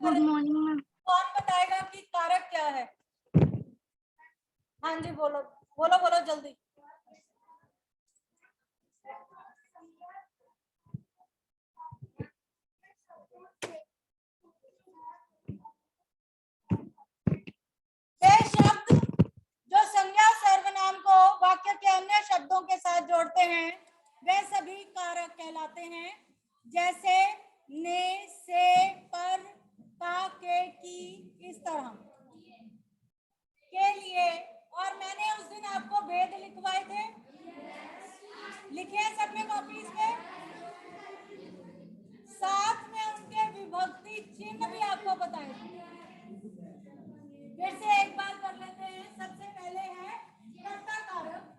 Good morning ma'am. कौन बताएगा कि कारक क्या है? हाँ जी, बोलो बोलो बोलो जल्दी। वे शब्द जो संज्ञा सर्वनाम को वाक्य के अन्य शब्दों के साथ जोड़ते हैं वे सभी कारक कहलाते हैं, जैसे ने, से, पर, का, के, की, इस तरह के लिए। और मैंने उस दिन आपको भेद लिखवाए थे, लिखे हैं सबने कॉपीज में? साथ में उनके विभक्ति चिन्ह भी आपको बताए थे। फिर से एक बार कर लेते हैं। सबसे पहले है कर्ता कारक।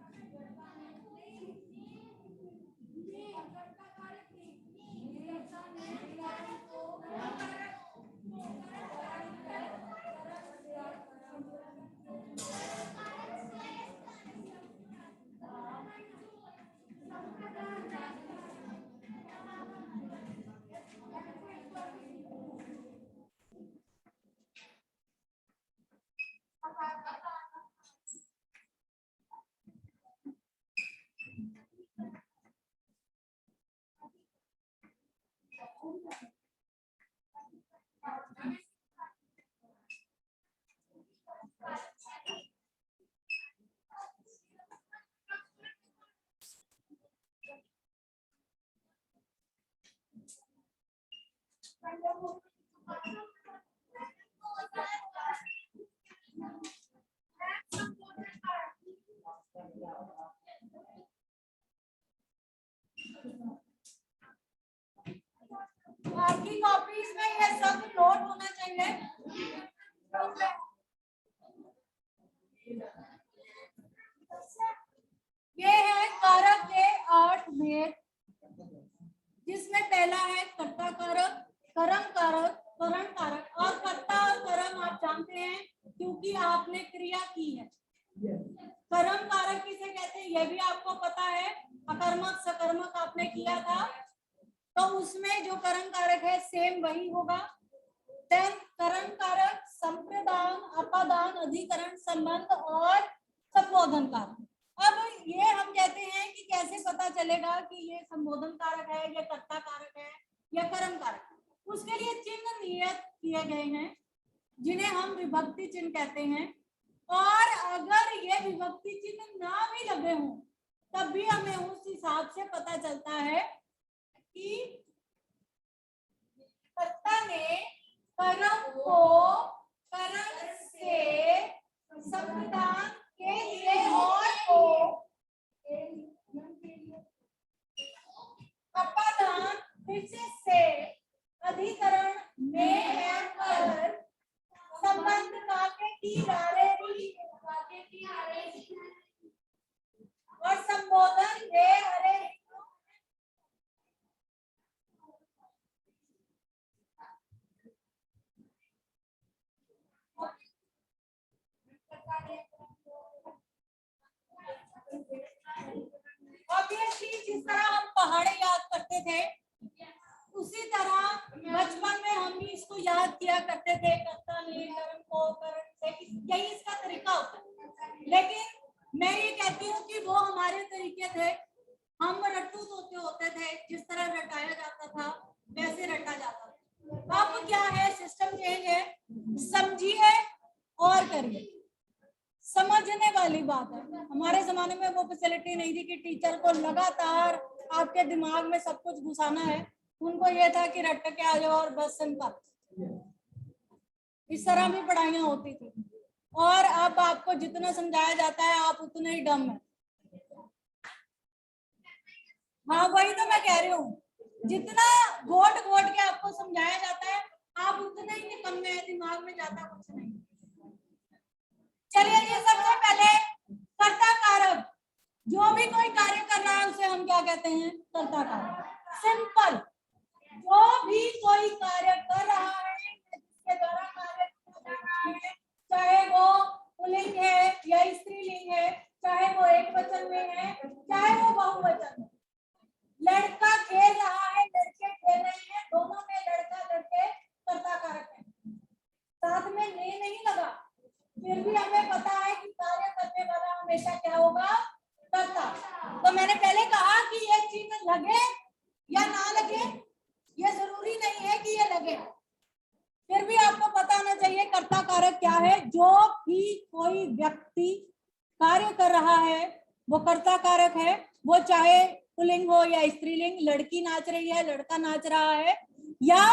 आपकी कॉपीज में ये सब नोट होना चाहिए। ये है कारक के 8 भेद, जिसमें पहला है कर्ता कारक, कर्म कारक, करण कारक। और कर्ता और कर्म आप जानते हैं क्योंकि आपने क्रिया की है। कर्म कारक किसे कहते हैं ये भी आपको पता है। अकर्मक सकर्मक आपने किया था, तो उसमें जो कर्म कारक है सेम वही होगा। देन करण कारक संप्रदान, अपादान, अधिकरण, संबंध और संबोधन कारक। अब ये हम कहते हैं कि कैसे पता चलेगा कि ये संबोधन कारक है, ये कर्ता कारक है या कर्म कारक है। उसके लिए चिन्ह नियत किए गए हैं, जिन्हें हम विभक्ति चिन्ह कहते हैं। और अगर ये विभक्ति चिन्ह ना भी लगे हों तब भी हमें उस हिसाब से पता चलता है कि कर्ता ने कर्म को करण से संप्रदान के लिए और को अपादान फिर से अधिकरण में है पर संबंध काके की और संबोधन रे हरे। ऑब्वियसली जिस तरह हम पहाड़े याद करते थे उसी तरह बचपन में हम भी इसको याद किया करते थे। कर्ता ने कर्म को करण से, यही इसका तरीका होता है। लेकिन मैं ये कहती हूँ कि वो हमारे तरीके थे, हम रट्टू तोते होते थे, जिस तरह रटाया जाता था वैसे रटा जाता था। अब क्या है, सिस्टम चेंज है। समझिए और करिए, समझने वाली बात है। हमारे जमाने में वो फैसिलिटी नहीं थी कि टीचर को लगातार आपके दिमाग में सब कुछ घुसाना है। उनको ये था कि रट के आ जाओ और बस सिंपल। इस तरह भी पढ़ाइयाँ होती थी। और अब आपको जितना समझाया जाता है आप उतने ही डम है। हाँ वही तो मैं कह रही हूँ, जितना घोट घोट के आपको समझाया जाता है आप उतने ही निकम्मे हैं, दिमाग में जाता कुछ नहीं। चलिए जी, सबसे पहले कर्ता कारक। जो भी कोई कार्य कर रहा है उसे हम क्या कहते हैं? कर्ता कारक। सिंपल, जो भी कोई कार्य कर रहा है जिसके द्वारा कार्य किया जा रहा है, चाहे वो पुल्लिंग है या स्त्रीलिंग है, चाहे वो एक वचन में है चाहे वो बहुवचन में। लड़का खेल रहा है, लड़के खेल रहे हैं, दोनों में लड़का लड़के कर्ता कारक है। कारक क्या है? जो भी कोई व्यक्ति कार्य कर रहा है वो कर्ता कारक है। वो चाहे पुल्लिंग हो या स्त्रीलिंग, लड़की नाच रही है, लड़का नाच रहा है, या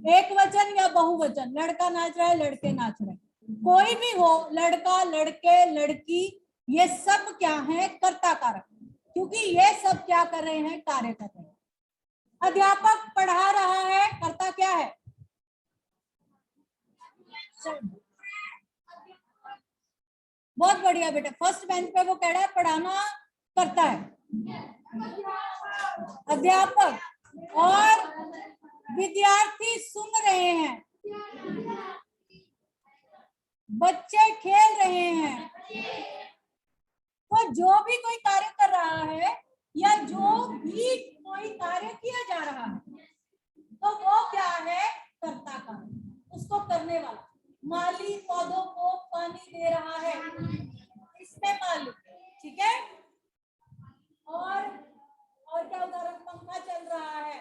एक वचन या बहुवचन, लड़का नाच रहा है, लड़के नाच रहे हैं, कोई भी हो, लड़का, लड़के, लड़की, ये सब क्या है? कर्ता कारक, क्योंकि ये सब क्या कर रहे हैं? कार्य कर रहे हैं। अध्यापक पढ़ा रहा है, कर्ता क्या है? बहुत बढ़िया बेटा, फर्स्ट बेंच पे वो कह रहा है पढ़ाना करता है अध्यापक, और विद्यार्थी सुन रहे हैं, बच्चे खेल रहे हैं। तो जो भी कोई कार्य कर रहा है या जो भी कोई कार्य किया जा रहा है तो वो क्या है? कर्ता का, उसको करने वाला। माली पौधों को पानी दे रहा है, इसमें माली, ठीक है। और क्या उदाहरण? पंखा चल रहा है,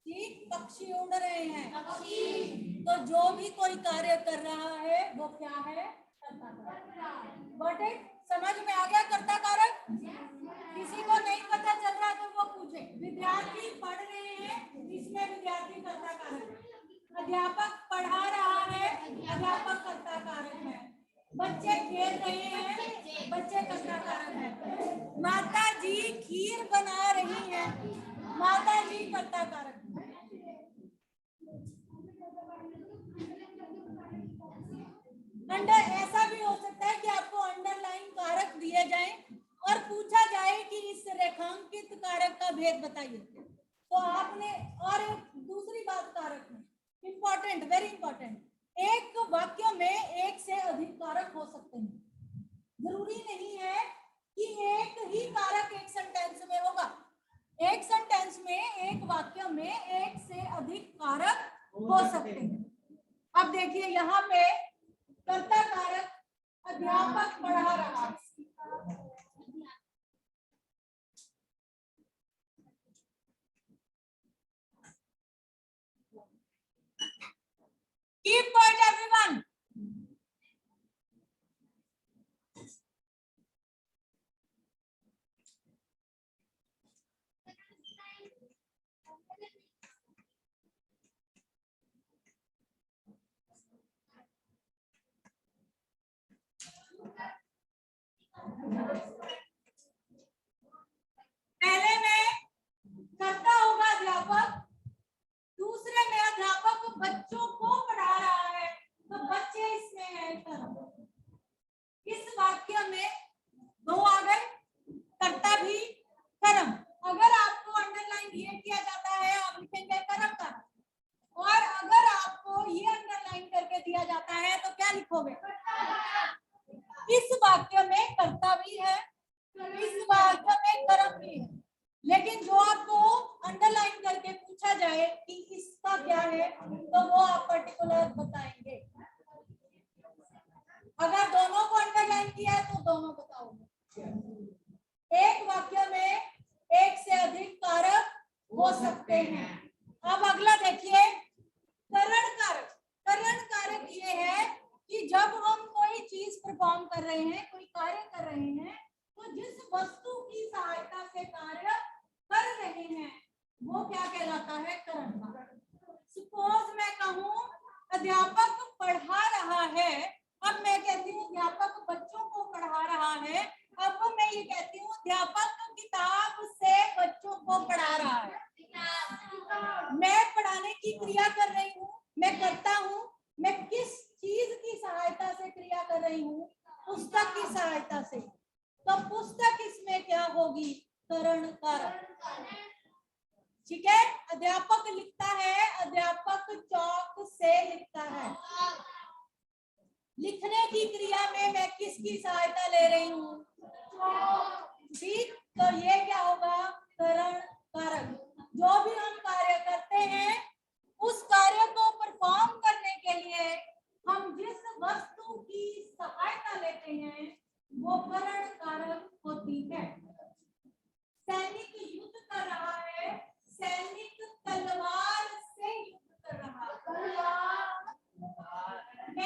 ठीक, पक्षी उड़ रहे हैं। तो जो भी कोई कार्य कर रहा है वो क्या है? कर्ता कारक। Got it? समझ में आ गया कर्ता कारक? किसी को नहीं पता चल रहा तो वो पूछे। विद्यार्थी पढ़ रहे हैं, इसमें विद्यार्थी कर्ता कारक है। अध्यापक पढ़ा रहा है, अध्यापक कर्ता कारक है। बच्चे खेल रहे हैं, बच्चे कर्ता कारक है। माता जी खीर बना रही हैं, माता जी कर्ता कारक है। अंडर ऐसा भी हो सकता है कि आपको अंडरलाइन कारक दिए जाएं और पूछा जाए कि इस रेखांकित कारक का भेद बताइए, तो आपने, और एक दूसरी बात कारक में इंपॉर्टेंट, वेरी इंपॉर्टेंट, एक वाक्य में एक से अधिक कारक हो सकते हैं। जरूरी नहीं है कि एक ही कारक एक सेंटेंस में होगा। एक सेंटेंस में, एक वाक्य में एक से अधिक कारक हो सकते हैं। अब देखिए यहाँ पे कर्ता कारक, अध्यापक पढ़ा रहा है, कीप क्वाइट एवरीवन। पहले में कर्ता होगा अध्यापक, दूसरे में अध्यापक बच्चों को पढ़ा रहा है तो बच्चे इसमें है कर्म। इस वाक्य में दो आ गए, कर्ता भी, कर्म। अगर आपको अंडरलाइन ये किया जाता है, आप लिखेंगे कर्म का, और अगर आपको ये अंडरलाइन करके दिया जाता है तो क्या लिखोगे? इस वाक्य में कर्ता भी है, इस वाक्य में कर्म भी है, लेकिन जो आपको अंडरलाइन करके पूछा जाए कि इसका क्या है तो वो आप पर्टिकुलर बताएंगे। अगर दोनों को अंडरलाइन किया है तो दोनों बताओगे। एक वाक्य में एक से अधिक कारक हो सकते हैं। अब अगला देखिए, करण कारक। करण कारक ये है कि जब हम कोई चीज परफॉर्म कर रहे हैं, कोई कार्य कर रहे हैं, तो जिस वस्तु की सहायता से कार्य कर रहे हैं वो क्या कहलाता है? करण कारक। सपोज मैं कहूं अध्यापक पढ़ा रहा है, अब मैं कहती हूँ अध्यापक बच्चों को पढ़ा रहा है, अब मैं ये कहती हूँ अध्यापक किताब से बच्चों को पढ़ा रहा है। मैं पढ़ाने की क्रिया कर रही हूँ, मैं करता हूँ, मैं किस चीज की सहायता से क्रिया कर रही हूँ? पुस्तक की सहायता से। तो पुस्तक इसमें क्या होगी? करण कारक। ठीक है, अध्यापक लिखता है, अध्यापक चौक से लिखता है। लिखने की क्रिया में मैं किसकी सहायता ले रही हूँ? ठीक, तो ये क्या होगा? करण कारक। जो भी हम कार्य करते हैं उस कार्य को परफॉर्म करने के लिए हम जिस वस्तु की सहायता लेते हैं वो करण कारक होती है। सैनिक युद्ध कर रहा है, सैनिक तलवार से युद्ध कर रहा है।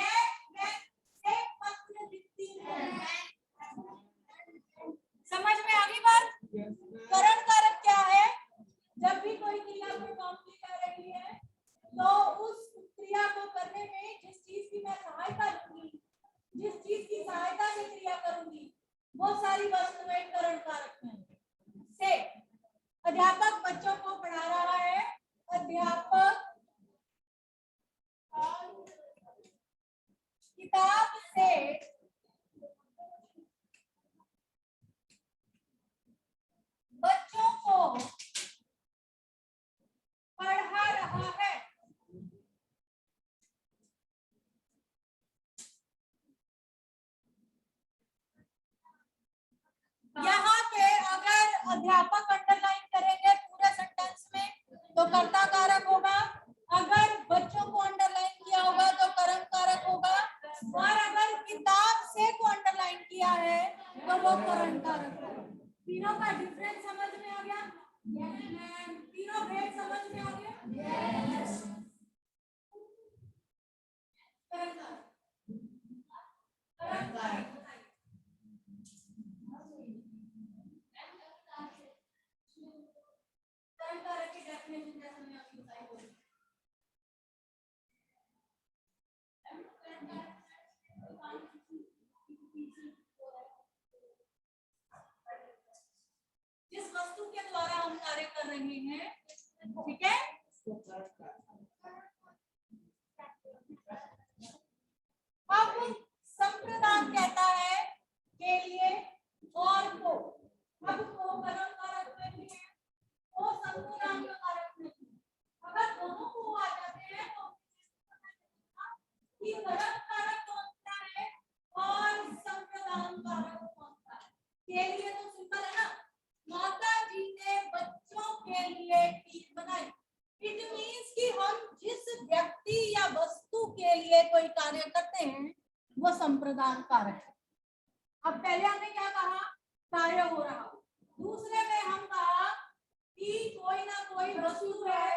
तो कर्ता कारक होगा। अगर बच्चों को अंडरलाइन किया होगा तो कर्म कारक होगा, और अगर किताब से को अंडरलाइन किया है तो वो करण कारक होगा। तीनों का डिफरेंस समझ में आ गया? तीनों भेद समझ में आ गया? जिस वस्तु के द्वारा हम कार्य कर रहे हैं, ठीक है। अब संप्रदान कहता है के लिए और को, अब को कर्म कारक नहीं है, वो संप्रदान का कारक नहीं है। अगर दोनों को आ जाते हैं तो कि कर्म कारक कौन सा है और संप्रदान कारक कौन सा है। के लिए तो सिंपल है ना, माता जी ने बच्चों के लिए टीम बनाई। इट मींस कि हम जिस व्यक्ति या वस्तु के लिए कोई कार्य करते हैं वो संप्रदान कारक है। अब पहले हमने क्या कहा, कार्य हो रहा। दूसरे में हम कहा कि कोई ना कोई वस्तु है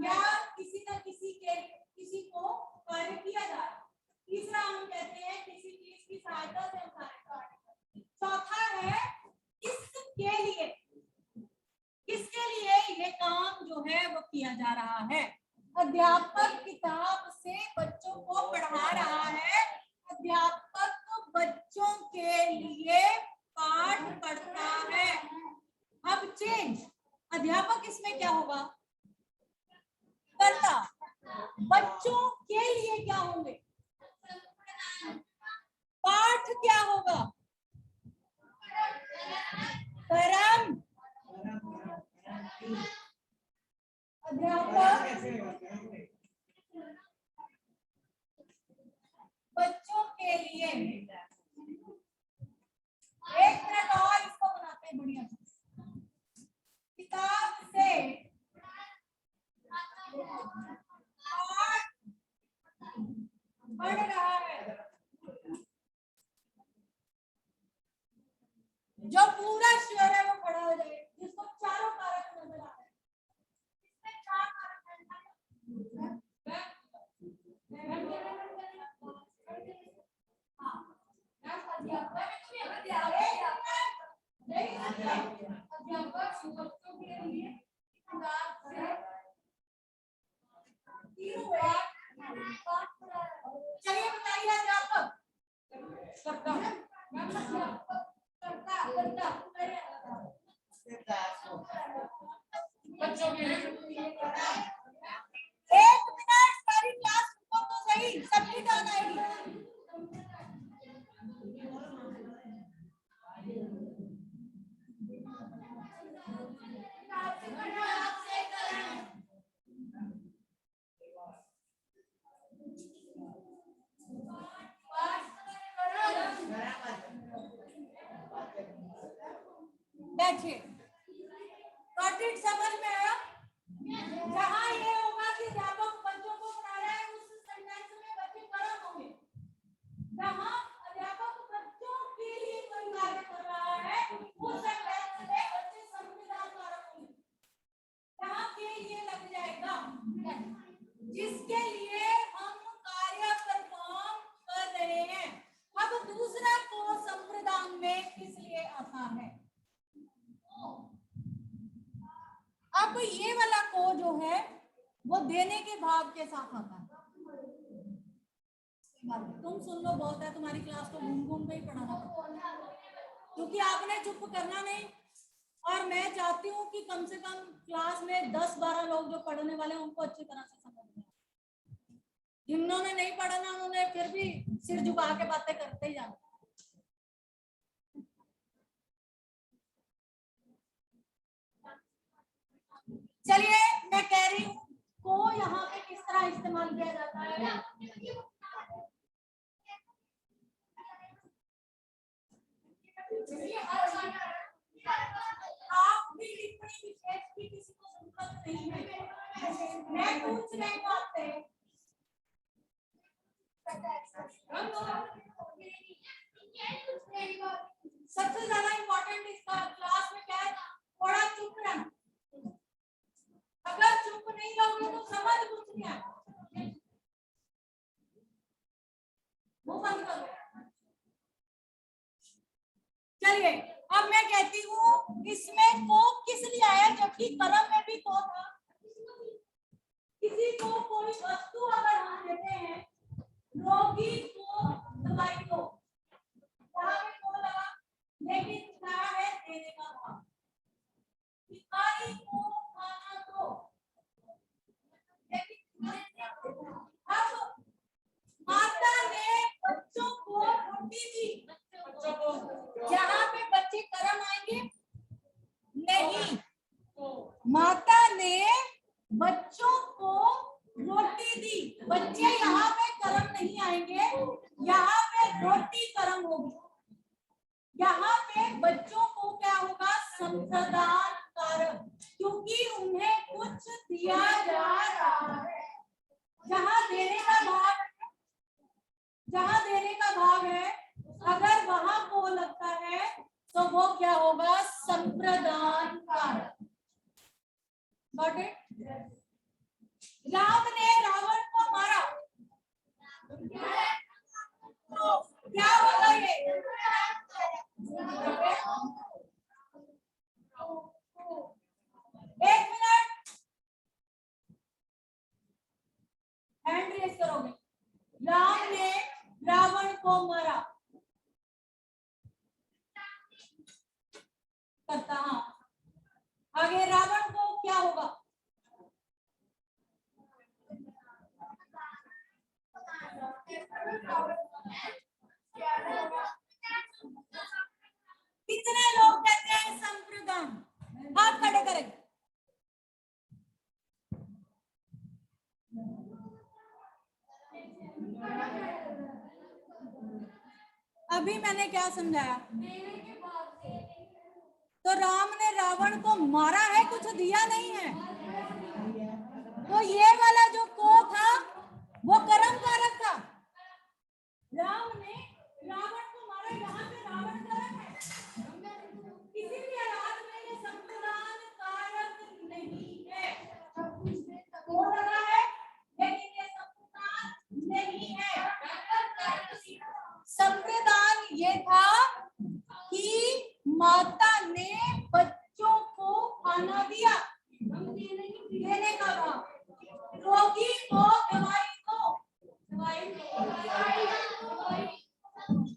या किसी न किसी के किसी को कार्य किया जा रहा। तीसरा हम कहते हैं किसी चीज की सहायता से हम कार्य करते हैं। चौथा है इसके लिए, किसके लिए ये काम जो है वो किया जा रहा है। अध्यापक किताब से बच्चों को पढ़ा रहा है, अध्यापक बच्चों के लिए पाठ पढ़ता है। अब चेंज, अध्यापक इसमें क्या होगा, करता। बच्चों के लिए क्या होंगे, पाठ क्या होगा, कर्म। अध्यापक बच्चों के लिए, एक मिनट और इसको बनाते हैं बढ़िया। किताब से पढ़ रहा है, जो पूरा शेयर है वो खड़ा हो जाए, जिसको चारों कारक नजर आ रहे हैं। इसमें चार कारक हैं। चलिए बताइए अध्यापक करता बच्चों के लिए। एक मिनट, सारी क्लास रुको तो सही, सबकी टर्न आएगी। बैठिए, समझ में आया? जहाँ ये होगा कि अध्यापक बच्चों को पढ़ा रहा है, उस सेंटेंस में बच्चे कर्म होंगे। जहाँ अध्यापक बच्चों के लिए कोई कार्य कर रहा है, उस सेंटेंस में बच्चे संप्रदान कारक होंगे। जहाँ के लिए लग जाएगा, जिसके लिए हम कार्य परफॉर्म कर रहे हैं। अब दूसरा को संप्रदान में किस लिए आता है। अब ये वाला को जो है वो देने के भाव के साथ आता है। तुम सुन लो, बहुत है, तुम्हारी क्लास को घूम घूम के ही पढ़ाना पड़ता है, क्योंकि आपने चुप करना नहीं। और मैं चाहती हूँ कि कम से कम क्लास में 10-12 लोग जो पढ़ने वाले हैं उनको अच्छी तरह से समझ में। जिन्होंने नहीं पढ़ना उन्होंने फिर भी सिर झुका के बातें करते ही जाना। चलिए मैं कह रही हूँ को यहाँ पे किस तरह इस्तेमाल किया जाता है। आप भी टिप्पणी विशेष की किसी को जरूरत नहीं है। समझ कुछ नहीं आया, वो बंद करो। चलिए अब मैं कहती हूँ इसमें को किस लिए आया जबकि कलम में भी को था। किसी को कोई वस्तु अगर हम देते हैं, रोगी को दवाई दो, वहां पे को लगा, लेकिन क्या है देने का भाव। भिखारी को खाना दो, लेकिन अब माता ने बच्चों को रोटी दी, यहाँ पे बच्चे कर्म आएंगे नहीं, माता ने बच्चों को रोटी दी, बच्चे यहाँ पे कर्म नहीं आएंगे, यहाँ पे रोटी कर्म होगी। यहाँ पे बच्चों को क्या होगा, संप्रदान कारक, क्योंकि उन्हें कुछ दिया जा रहा है। जहाँ देने का भाव, जहाँ देने का भाव है, अगर वहां को लगता है तो वो क्या होगा, संप्रदान कारक। Got it? राम ने रावण को मारा, तो क्या होगा ये, एक मिनट हैंड रेस करोगे। राम ने रावण को मारा, करता, हाँ आगे रावण को क्या होगा, कितने लोग कहते हैं संप्रदान, हाथ खड़े करें। अभी मैंने क्या समझाया, तो राम ने रावण को मारा है, कुछ दिया नहीं है, तो ये वाला जो को था वो कर्म कारक था। राम ने रावण को मारा, यहाँ पे रावण कर्म है, इसीलिए रात में ये संप्रदान कारक नहीं है, हो रहा है लेकिन ये संप्रदान नहीं है। संप्रदान ये था कि माता ने बच्चों को खाना दिया, देने का भाव, रोगी को दवाई दो,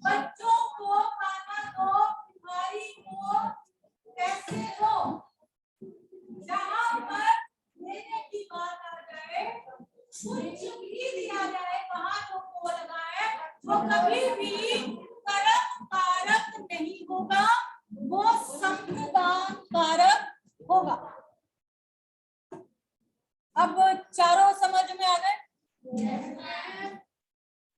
बच्चों को खाना दो, भिखारी को पैसे दो। जहां पर देने की बात आ जाए, कुछ भी दिया जाए, वहां जो को लगा है वो कभी भी कर्म कारक नहीं होगा, वो संप्रदान कारक होगा। अब चारों समझ में आ गए?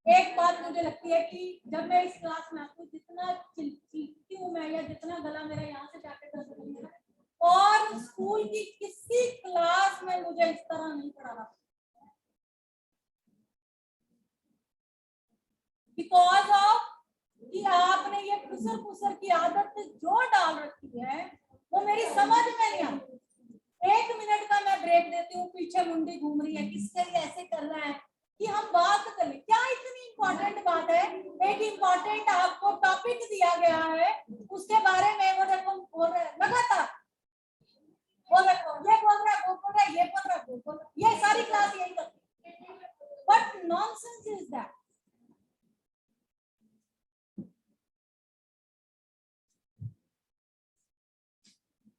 एक बात मुझे लगती है कि जब मैं इस क्लास में आपको जितना चीखती हूँ मैं, या जितना गला मेरा यहाँ से जाके कर सकती हूँ, और स्कूल की किसी क्लास में मुझे इस तरह नहीं पढ़ाना, बिकॉज ऑफ कि आपने ये फुसर फुसर की आदत जो डाल रखी है वो मेरी समझ में नहीं आती। 1 मिनट का मैं ब्रेक देती हूँ, पीछे मुंडी घूम रही है, किससे ऐसे कर रहा है कि हम बात कर ले, क्या इतनी इंपॉर्टेंट बात है, एक इंपॉर्टेंट आपको टॉपिक दिया गया है, उसके बारे में वो देखो बोल रहे लगातार, बोल रहे ये बोल रहा है, वो बोल रहा है, ये बोल रहा है, वो बोल रहा है, ये सारी क्लास यही करती है। What nonsense is that?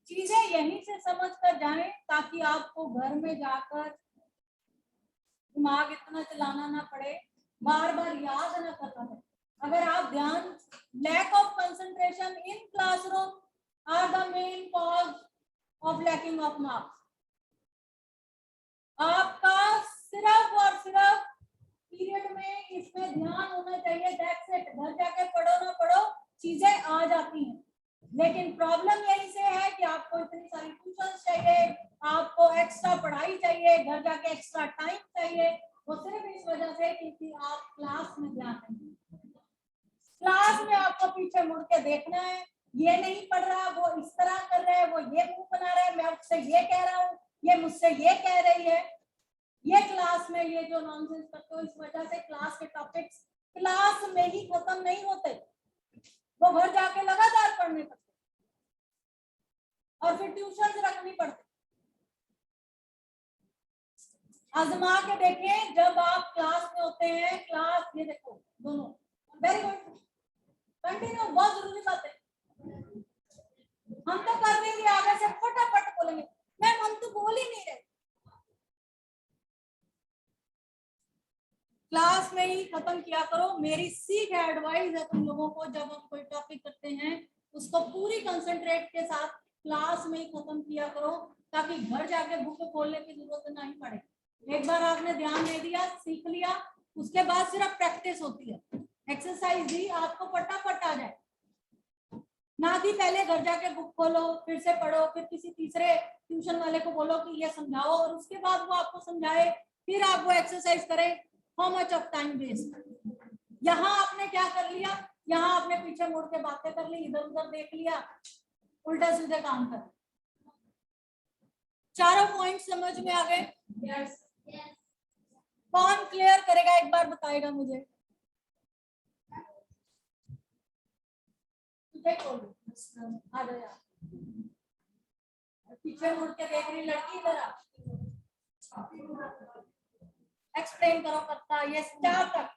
चीजें यहीं से समझ कर जाएं ताकि आपको घर में जाकर दिमाग इतना चलाना ना पड़े, बार बार याद ना करना पड़े। अगर आप ध्यान, lack of concentration in classroom are the main cause of lacking of marks. आपका सिर्फ और सिर्फ पीरियड में इसमें ध्यान होना चाहिए, दैट्स इट। घर जाके पढ़ो ना पढ़ो, चीजें आ जाती हैं, लेकिन प्रॉब्लम यही से है कि आपको इतनी सारी ट्यूशंस चाहिए, आपको एक्स्ट्रा पढ़ाई चाहिए, घर जाके एक्स्ट्रा टाइम चाहिए, वो सिर्फ इस वजह से क्योंकि आप क्लास में ध्यान नहीं, क्लास में आपको पीछे मुड़ के देखना है, ये नहीं पढ़ रहा, वो इस तरह कर रहा है, वो ये मुंह बना रहा है, मैं उससे ये कह रहा हूँ, ये मुझसे ये कह रही है, ये क्लास में ये जो नॉनसेंस करते हो, इस वजह से क्लास के टॉपिक्स क्लास में ही खत्म नहीं होते, वो घर जाके लगातार पढ़ने पड़ते और फिर ट्यूशन रखनी पड़ती। आजमा के देखें, जब आप क्लास में होते हैं, क्लास ये देखो दोनों, वेरी गुड, कंटिन्यू, बहुत जरूरी बात है। हम तो कर देंगे, आगे से फटाफट बोलेंगे, मैम हम तो बोल ही नहीं रहे। क्लास में ही खत्म किया करो, मेरी सीख एडवाइस है तुम लोगों को, जब हम कोई टॉपिक करते हैं उसको पूरी कंसंट्रेट के साथ क्लास में ही खत्म किया करो, ताकि घर जाके बुक खोलने की जरूरत नहीं पड़े। एक बार आपने ध्यान दे दिया, सीख लिया, उसके बाद सिर्फ प्रैक्टिस होती है, एक्सरसाइज भी आपको फटाफट आ जाए, ना कि पहले घर जाके बुक खोलो, फिर से पढ़ो, फिर किसी तीसरे ट्यूशन वाले को बोलो कि ये समझाओ, और उसके बाद वो आपको समझाए, फिर आप वो एक्सरसाइज करें। How much of time waste. यहाँ आपने क्या कर लिया, यहाँ आपने पीछे मुड़ के बातें कर ली, इधर उधर देख लिया, उल्टा सीधे काम कर। चारों पॉइंट समझ में आ गए? yes. कौन क्लियर करेगा, एक बार बताएगा मुझे। आ जाओ, पीछे मुड़ के देख रही लड़की, इधर आ, एक्सप्लेन करो करता, ये स्टार्ट तक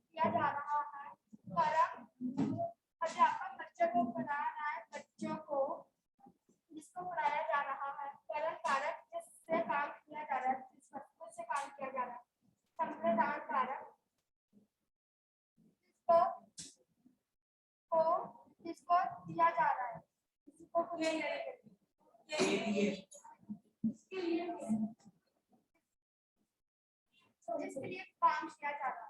किया जा रहा है। अध्यापक बच्चों को पढ़ा रहा है, बच्चों को जिसको पढ़ाया जा रहा है, करण कारक जिससे काम किया जा रहा है, जिस वस्तु से काम किया जा रहा है, संप्रदान कारक जिसको दिया जा रहा है, किसी को जिसके लिए काम किया जा रहा है।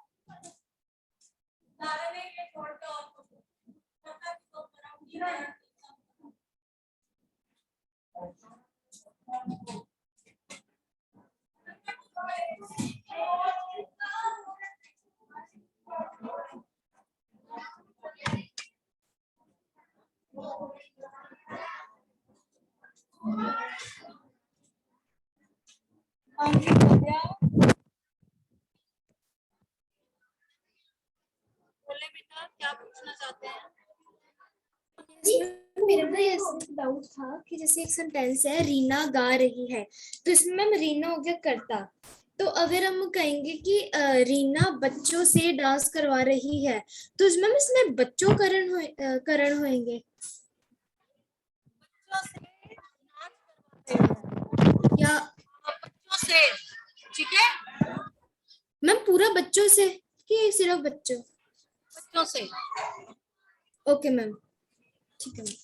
बोले बेटा, क्या पूछना चाहते हैं? मेरा ना ये डाउट था कि जैसे एक सेंटेंस है रीना गा रही है, तो इसमें मैम रीना हो गया कर्ता, तो अगर हम कहेंगे कि रीना बच्चों से डांस करवा रही है, तो इसमें इसमें बच्चों करण होंगे या बच्चों से, ठीक है मैम पूरा बच्चों से कि सिर्फ बच्चों? बच्चों से। ओके मैम, ठीक है मैम।